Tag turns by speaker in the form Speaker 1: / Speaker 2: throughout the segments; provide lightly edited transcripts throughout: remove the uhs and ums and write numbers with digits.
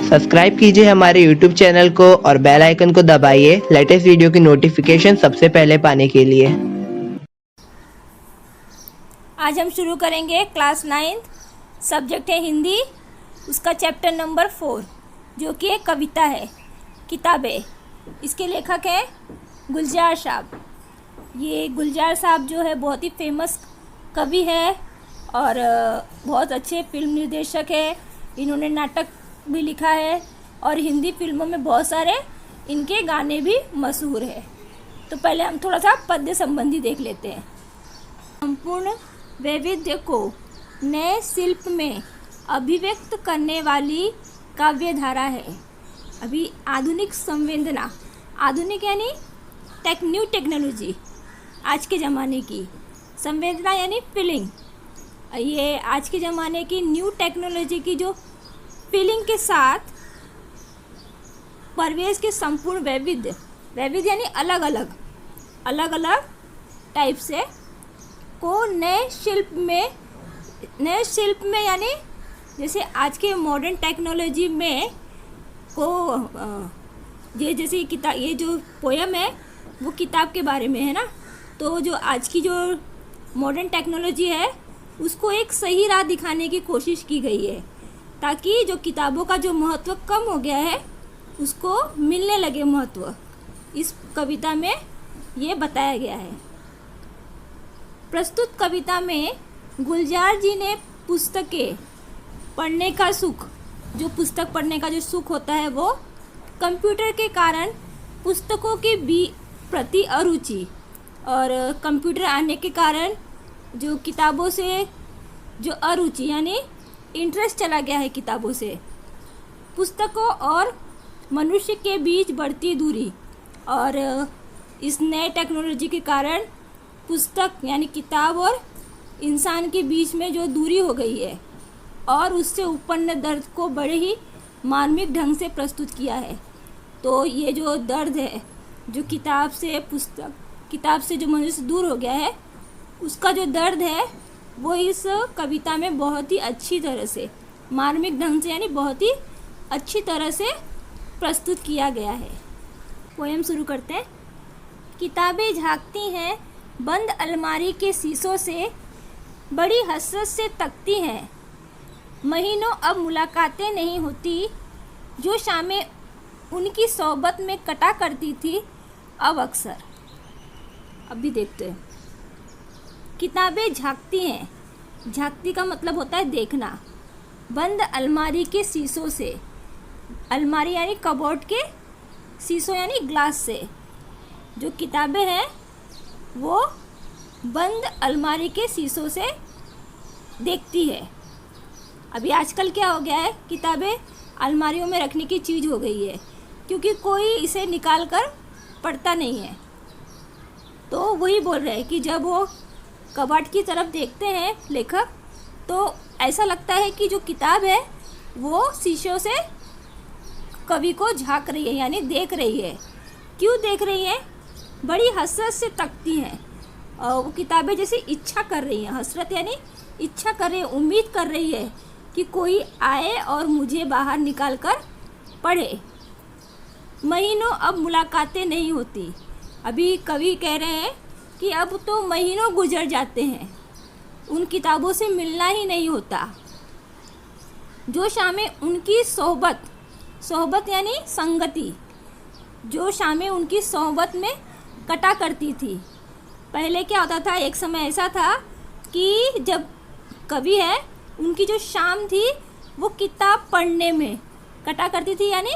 Speaker 1: Subscribe कीजिए हमारे YouTube channel को और बेल आइकन को दबाइए लेटेस्ट वीडियो की नोटिफिकेशन सबसे पहले पाने के लिए।
Speaker 2: आज हम शुरू करेंगे क्लास 9th, सब्जेक्ट है हिंदी, उसका चैप्टर नंबर 4 जो कि एक कविता है। किताबें, इसके लेखक हैं गुलजार साहब। ये गुलजार साहब जो है बहुत ही फेमस कवि है और बहुत अच्छे फिल्म निर्देशक है। इन्होंने नाटक भी लिखा है और हिंदी फिल्मों में बहुत सारे इनके गाने भी मशहूर है। तो पहले हम थोड़ा सा पद्य संबंधी देख लेते हैं। संपूर्ण वैविध्य को नए शिल्प में अभिव्यक्त करने वाली काव्यधारा है। अभी आधुनिक संवेदना, आधुनिक यानी न्यू टेक्नोलॉजी, आज के ज़माने की संवेदना यानी फीलिंग। ये आज के ज़माने की न्यू टेक्नोलॉजी की जो फीलिंग के साथ परिवेश के संपूर्ण वैविध्य, वैविध्य यानी अलग अलग टाइप से को नए शिल्प में यानी जैसे आज के मॉडर्न टेक्नोलॉजी में को ये जैसे किताब, ये जो पोयम है वो किताब के बारे में है ना। तो जो आज की जो मॉडर्न टेक्नोलॉजी है उसको एक सही राह दिखाने की कोशिश की गई है ताकि जो किताबों का जो महत्व कम हो गया है उसको मिलने लगे महत्व। इस कविता में ये बताया गया है। प्रस्तुत कविता में गुलजार जी ने पुस्तकें पढ़ने का सुख, जो पुस्तक पढ़ने का जो सुख होता है वो कंप्यूटर के कारण पुस्तकों के प्रति अरुचि और कंप्यूटर आने के कारण जो किताबों से जो अरुचि यानी इंटरेस्ट चला गया है किताबों से। पुस्तकों और मनुष्य के बीच बढ़ती दूरी और इस नए टेक्नोलॉजी के कारण पुस्तक यानी किताब और इंसान के बीच में जो दूरी हो गई है और उससे उत्पन्न दर्द को बड़े ही मार्मिक ढंग से प्रस्तुत किया है। तो ये जो दर्द है जो किताब से जो मनुष्य दूर हो गया है उसका जो दर्द है वो इस कविता में बहुत ही अच्छी तरह से मार्मिक ढंग से यानी बहुत ही अच्छी तरह से प्रस्तुत किया गया है। पोयम शुरू करते हैं। किताबें झांकती हैं बंद अलमारी के शीशों से, बड़ी हसरत से तकती हैं। महीनों अब मुलाकातें नहीं होती, जो शामें उनकी सोबत में कटा करती थी अब अक्सर। अब भी देखते हैं। किताबें झांकती हैं, झांकती का मतलब होता है देखना। बंद अलमारी के शीशों से, अलमारी यानी कबोर्ड के, शीशों यानी ग्लास से। जो किताबें हैं वो बंद अलमारी के शीशों से देखती है। अभी आजकल क्या हो गया है, किताबें अलमारियों में रखने की चीज़ हो गई है क्योंकि कोई इसे निकाल कर पढ़ता नहीं है। तो वही बोल रहे हैं कि जब वो कबर्ड की तरफ देखते हैं लेखक तो ऐसा लगता है कि जो किताब है वो शीशों से कवि को झांक रही है यानी देख रही है। क्यों देख रही है? बड़ी हसरत से तकती हैं और वो किताबें जैसे इच्छा कर रही हैं। हसरत यानी इच्छा कर रही है, उम्मीद कर रही है कि कोई आए और मुझे बाहर निकाल कर पढ़े। महीनों अब मुलाकातें नहीं होती। अभी कवि कह रहे हैं कि अब तो महीनों गुजर जाते हैं, उन किताबों से मिलना ही नहीं होता। जो शामें उनकी सोहबत यानी संगति, जो शामें उनकी सोहबत में कटा करती थी। पहले क्या होता था, एक समय ऐसा था कि जब कवि है उनकी जो शाम थी वो किताब पढ़ने में कटा करती थी यानी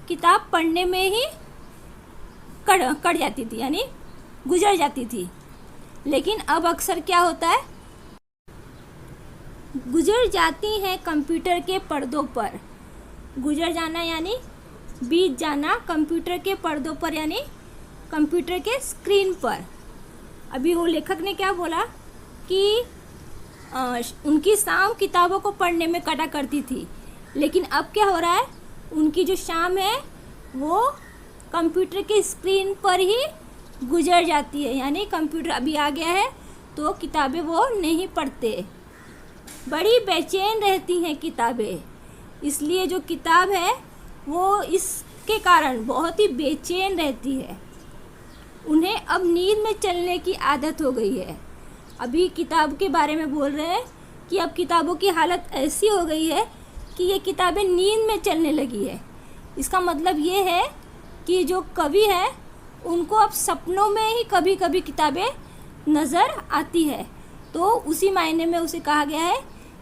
Speaker 2: किताब पढ़ने में ही कट जाती थी यानी गुजर जाती थी। लेकिन अब अक्सर क्या होता है, गुजर जाती हैं कंप्यूटर के पर्दों पर। गुजर जाना यानी बीत जाना, कंप्यूटर के पर्दों पर यानी कंप्यूटर के स्क्रीन पर। अभी वो लेखक ने क्या बोला कि उनकी शाम किताबों को पढ़ने में कटा करती थी, लेकिन अब क्या हो रहा है, उनकी जो शाम है वो कंप्यूटर के स्क्रीन पर ही गुजर जाती है यानी कंप्यूटर अभी आ गया है तो किताबें वो नहीं पढ़ते। बड़ी बेचैन रहती हैं किताबें, इसलिए जो किताब है वो इसके कारण बहुत ही बेचैन रहती है। उन्हें अब नींद में चलने की आदत हो गई है। अभी किताब के बारे में बोल रहे हैं कि अब किताबों की हालत ऐसी हो गई है कि ये किताबें नींद में चलने लगी है। इसका मतलब ये है कि जो कवि है उनको अब सपनों में ही कभी कभी किताबें नज़र आती है। तो उसी मायने में उसे कहा गया है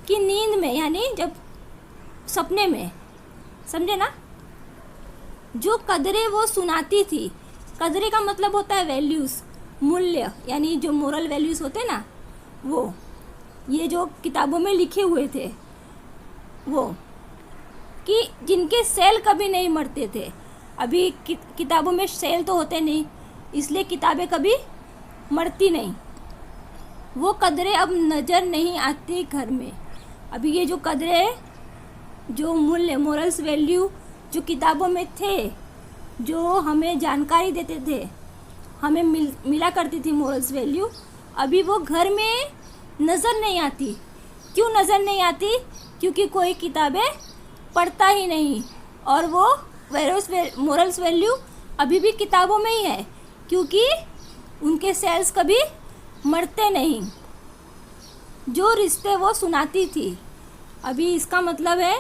Speaker 2: कि नींद में, यानी जब सपने में, समझे ना। जो कदरें वो सुनाती थी, कदरें का मतलब होता है वैल्यूज़, मूल्य, यानी जो मोरल वैल्यूज़ होते हैं ना, वो ये जो किताबों में लिखे हुए थे वो, कि जिनके सेल कभी नहीं मरते थे। अभी किताबों में सेल तो होते नहीं, इसलिए किताबें कभी मरती नहीं। वो कदरें अब नज़र नहीं आती घर में। अभी ये जो कदरें, जो मूल्य, मोरल्स वैल्यू जो किताबों में थे, जो हमें जानकारी देते थे, हमें मिला करती थी मोरल्स वैल्यू, अभी वो घर में नज़र नहीं आती। क्यों नज़र नहीं आती? क्योंकि कोई किताबें पढ़ता ही नहीं। और वो मोरल्स वैल्यू अभी भी किताबों में ही है, क्योंकि उनके सेल्स कभी मरते नहीं। जो रिश्ते वो सुनाती थी, अभी इसका मतलब है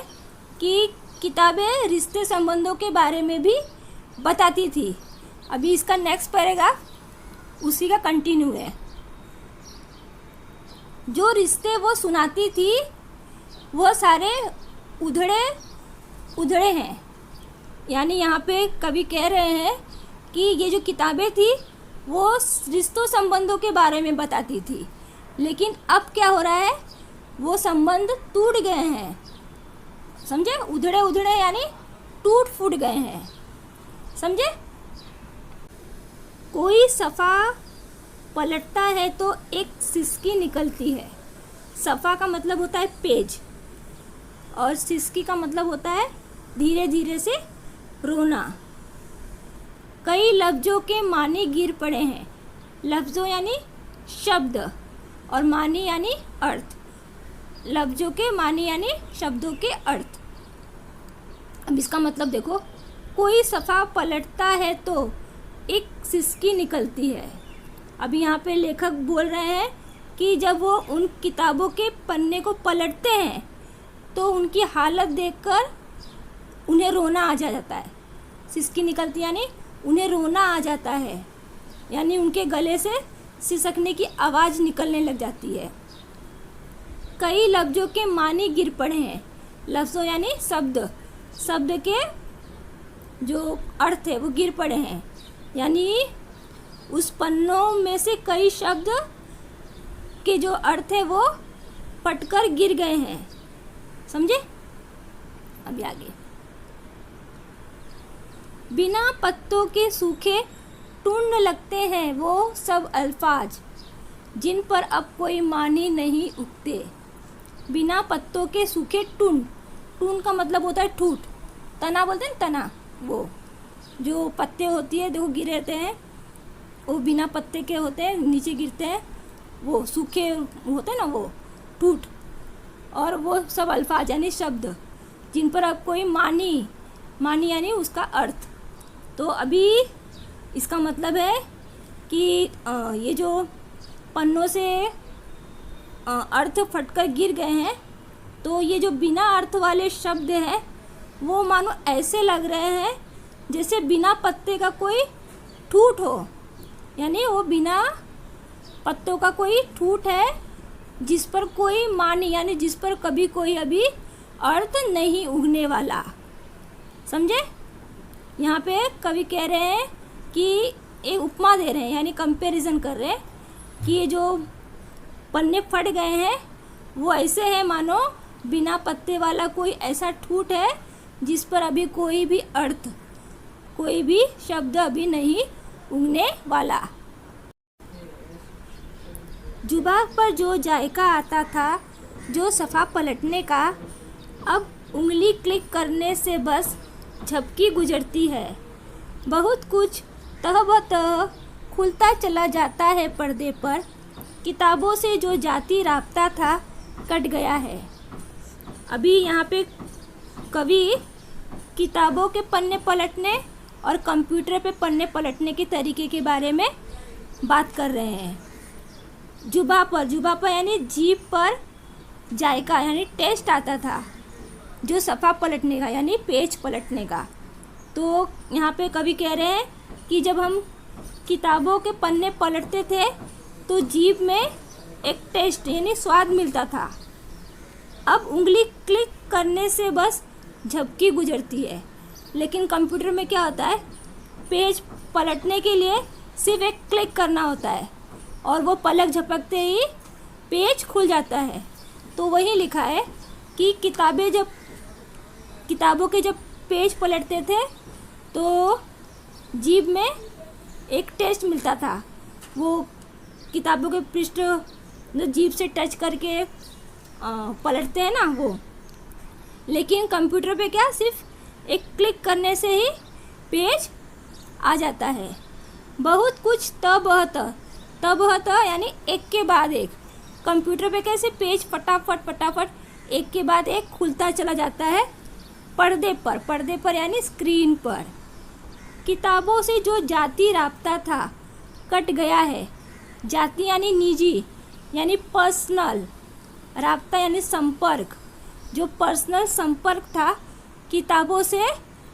Speaker 2: कि किताबें रिश्ते संबंधों के बारे में भी बताती थी। अभी इसका नेक्स्ट पैराग्राफ उसी का कंटिन्यू है। जो रिश्ते वो सुनाती थी वो सारे उधड़े हैं। यानी यहाँ पे कवि कह रहे हैं कि ये जो किताबें थी वो रिश्तों संबंधों के बारे में बताती थी, लेकिन अब क्या हो रहा है, वो संबंध टूट गए हैं। समझे? उधड़े यानी टूट फूट गए हैं। समझे? कोई सफ़ा पलटता है तो एक सिसकी निकलती है। सफ़ा का मतलब होता है पेज, और सिसकी का मतलब होता है धीरे धीरे से रोना। कई लफ्ज़ों के मानी गिर पड़े हैं। लफ्ज़ों यानी शब्द, और मानी यानी अर्थ। लफ्ज़ों के मानी यानी शब्दों के अर्थ। अब इसका मतलब देखो, कोई सफ़ा पलटता है तो एक सिसकी निकलती है। अभी यहाँ पे लेखक बोल रहे हैं कि जब वो उन किताबों के पन्ने को पलटते हैं तो उनकी हालत देखकर उन्हें रोना आ जाता है। सिसकी निकलती यानी उन्हें रोना आ जाता है, यानी उनके गले से सिसकने की आवाज़ निकलने लग जाती है। कई लफ्ज़ों के मानी गिर पड़े हैं। लफ्ज़ों यानी शब्द के जो अर्थ है वो गिर पड़े हैं, यानी उस पन्नों में से कई शब्द के जो अर्थ है वो फटकर गिर गए हैं। समझे? अभी आगे। बिना पत्तों के सूखे टूंड लगते हैं वो सब अल्फाज जिन पर अब कोई मानी नहीं उगते। बिना पत्तों के सूखे टूंड का मतलब होता है ठूठ। तना बोलते हैं, तना, वो जो पत्ते होती है देखो गिरे रहते हैं, वो बिना पत्ते के होते हैं, नीचे गिरते हैं, वो सूखे होते हैं ना, वो ठूठ। और वो सब अल्फाज यानी शब्द जिन पर अब कोई मानी यानी उसका अर्थ। तो अभी इसका मतलब है कि ये जो पन्नों से अर्थ फटकर गिर गए हैं, तो ये जो बिना अर्थ वाले शब्द हैं वो मानो ऐसे लग रहे हैं जैसे बिना पत्ते का कोई ठूठ हो, यानी वो बिना पत्तों का कोई ठूठ है जिस पर कोई मानी, यानी जिस पर कभी कोई अभी अर्थ नहीं उगने वाला। समझे? यहाँ पे कवि कह रहे हैं कि एक उपमा दे रहे हैं, यानी कंपैरिजन कर रहे हैं कि ये जो पन्ने फट गए हैं वो ऐसे हैं मानो बिना पत्ते वाला कोई ऐसा ठूठ है जिस पर अभी कोई भी अर्थ, कोई भी शब्द अभी नहीं उगने वाला। जुबान पर जो जायका आता था, जो सफ़ा पलटने का, अब उंगली क्लिक करने से बस झपकी गुजरती है। बहुत कुछ तह ब तह खुलता चला जाता है पर्दे पर। किताबों से जो जाती राब्ता था कट गया है। अभी यहाँ पे कवि किताबों के पन्ने पलटने और कंप्यूटर पे पन्ने पलटने के तरीके के बारे में बात कर रहे हैं। जुबां पर यानी जीभ पर जायका यानी टेस्ट आता था, जो सफ़ा पलटने का यानी पेज पलटने का। तो यहाँ पे कवि कह रहे हैं कि जब हम किताबों के पन्ने पलटते थे तो जीभ में एक टेस्ट यानी स्वाद मिलता था। अब उंगली क्लिक करने से बस झपकी गुजरती है, लेकिन कंप्यूटर में क्या होता है, पेज पलटने के लिए सिर्फ एक क्लिक करना होता है और वो पलक झपकते ही पेज खुल जाता है। तो वही लिखा है कि किताबों के जब पेज पलटते थे तो जीभ में एक टेस्ट मिलता था, वो किताबों के पृष्ठ जीभ से टच करके पलटते हैं ना वो। लेकिन कंप्यूटर पे क्या, सिर्फ एक क्लिक करने से ही पेज आ जाता है। बहुत कुछ तबहत यानी एक के बाद एक। कंप्यूटर पे कैसे पेज फटाफट एक के बाद एक खुलता चला जाता है पर्दे पर यानी स्क्रीन पर। किताबों से जो जाती राब्ता था कट गया है। जाति यानी निजी यानी पर्सनल, राब्ता यानी संपर्क। जो पर्सनल संपर्क था किताबों से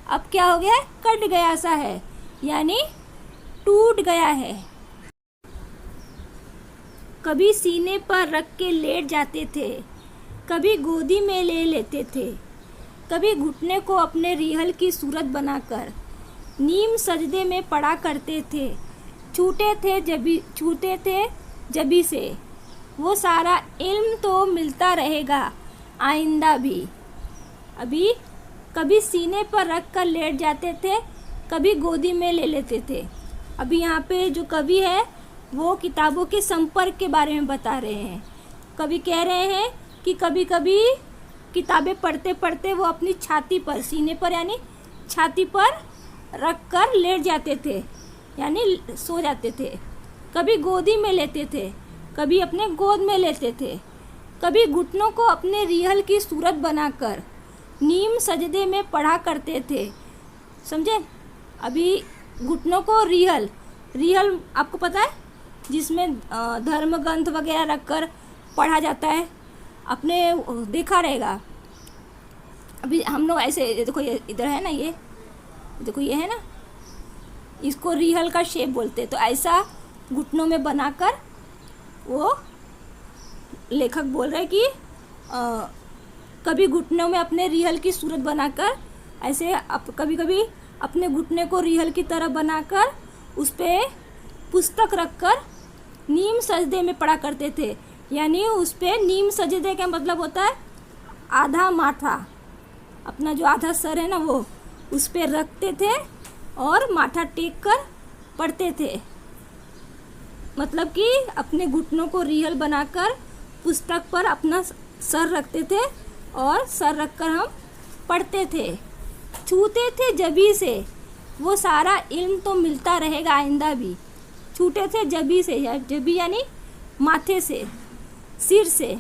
Speaker 2: अब क्या हो गया है, कट गया सा है यानी टूट गया है। कभी सीने पर रख के लेट जाते थे, कभी गोदी में ले लेते थे, कभी घुटने को अपने रिहल की सूरत बनाकर नीम सजदे में पड़ा करते थे। छूते थे जबी से वो सारा इल्म तो मिलता रहेगा आइंदा भी। अभी कभी सीने पर रख कर लेट जाते थे, कभी गोदी में ले लेते थे। अभी यहाँ पे जो कवि है वो किताबों के संपर्क के बारे में बता रहे हैं। कवि कह रहे हैं कि कभी कभी किताबें पढ़ते पढ़ते वो अपनी छाती पर, सीने पर यानी छाती पर रख कर लेट जाते थे यानी सो जाते थे। कभी गोदी में लेते थे, कभी अपने गोद में लेते थे, कभी घुटनों को अपने रिहल की सूरत बनाकर नीम सजदे में पढ़ा करते थे। समझे? अभी घुटनों को रिहल आपको पता है, जिसमें धर्म ग्रंथ वगैरह रखकर पढ़ा जाता है, आपने देखा रहेगा। अभी हम लोग ऐसे देखो, ये इधर है ना, ये देखो ये है ना, इसको रिहल का शेप बोलते हैं। तो ऐसा घुटनों में बनाकर वो लेखक बोल रहे हैं कि कभी घुटनों में अपने रिहल की सूरत बनाकर ऐसे कभी कभी अपने घुटने को रिहल की तरह बनाकर उस पर पुस्तक रखकर नीम सजदे में पढ़ा करते थे। यानी उस पर नीम सजदे का मतलब होता है आधा माथा, अपना जो आधा सर है ना वो उस पर रखते थे और माथा टेक कर पढ़ते थे। मतलब कि अपने घुटनों को रिहल बनाकर पुस्तक पर अपना सर रखते थे और सर रखकर हम पढ़ते थे। छूते थे जबी से वो सारा इल्म तो मिलता रहेगा आइंदा भी। छूटे थे जबी से, जबी यानी माथे से, सिर से,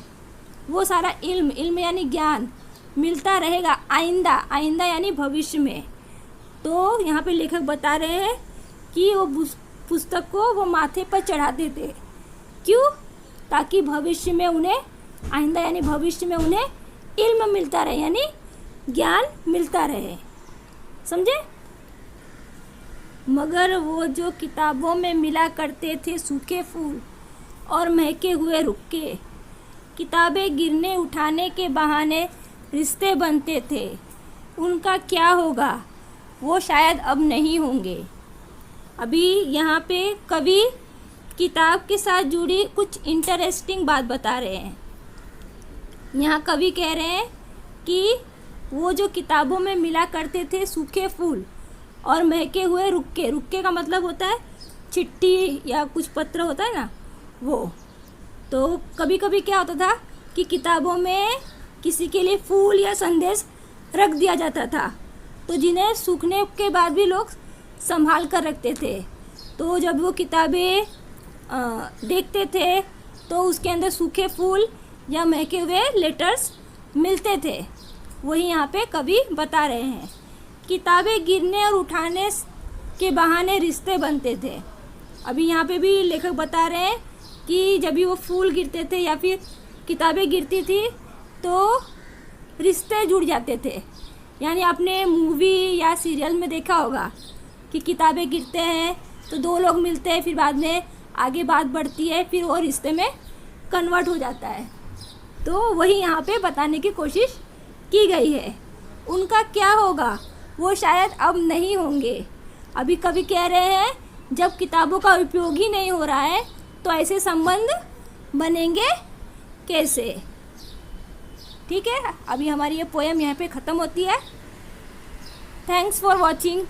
Speaker 2: वो सारा इल्म यानी ज्ञान मिलता रहेगा आइंदा यानी भविष्य में। तो यहाँ पे लेखक बता रहे हैं कि वो पुस्तक को वो माथे पर चढ़ाते थे। क्यों? ताकि भविष्य में उन्हें, आइंदा यानी भविष्य में उन्हें इल्म मिलता रहे यानी ज्ञान मिलता रहे। समझे? मगर वो जो किताबों में मिला करते थे सूखे फूल और महके हुए रुक्के, किताबें गिरने उठाने के बहाने रिश्ते बनते थे, उनका क्या होगा, वो शायद अब नहीं होंगे। अभी यहाँ पे कवि किताब के साथ जुड़ी कुछ इंटरेस्टिंग बात बता रहे हैं। यहाँ कवि कह रहे हैं कि वो जो किताबों में मिला करते थे सूखे फूल और महके हुए रुक्के का मतलब होता है चिट्ठी या कुछ पत्र होता है ना वो। तो कभी कभी क्या होता था कि किताबों में किसी के लिए फूल या संदेश रख दिया जाता था, तो जिन्हें सूखने के बाद भी लोग संभाल कर रखते थे। तो जब वो किताबें देखते थे तो उसके अंदर सूखे फूल या महके हुए लेटर्स मिलते थे। वही यहाँ पे कवि बता रहे हैं किताबें गिरने और उठाने के बहाने रिश्ते बनते थे। अभी यहाँ पे भी लेखक बता रहे हैं कि जब भी वो फूल गिरते थे या फिर किताबें गिरती थी तो रिश्ते जुड़ जाते थे। यानी आपने मूवी या सीरियल में देखा होगा कि किताबें गिरते हैं तो दो लोग मिलते हैं, फिर बाद में आगे बात बढ़ती है, फिर वो रिश्ते में कन्वर्ट हो जाता है। तो वही यहाँ पे बताने की कोशिश की गई है। उनका क्या होगा वो शायद अब नहीं होंगे। अभी कभी कह रहे हैं जब किताबों का उपयोग ही नहीं हो रहा है तो ऐसे संबंध बनेंगे कैसे। ठीक है, अभी हमारी ये पोएम यहाँ पे ख़त्म होती है। Thanks for watching.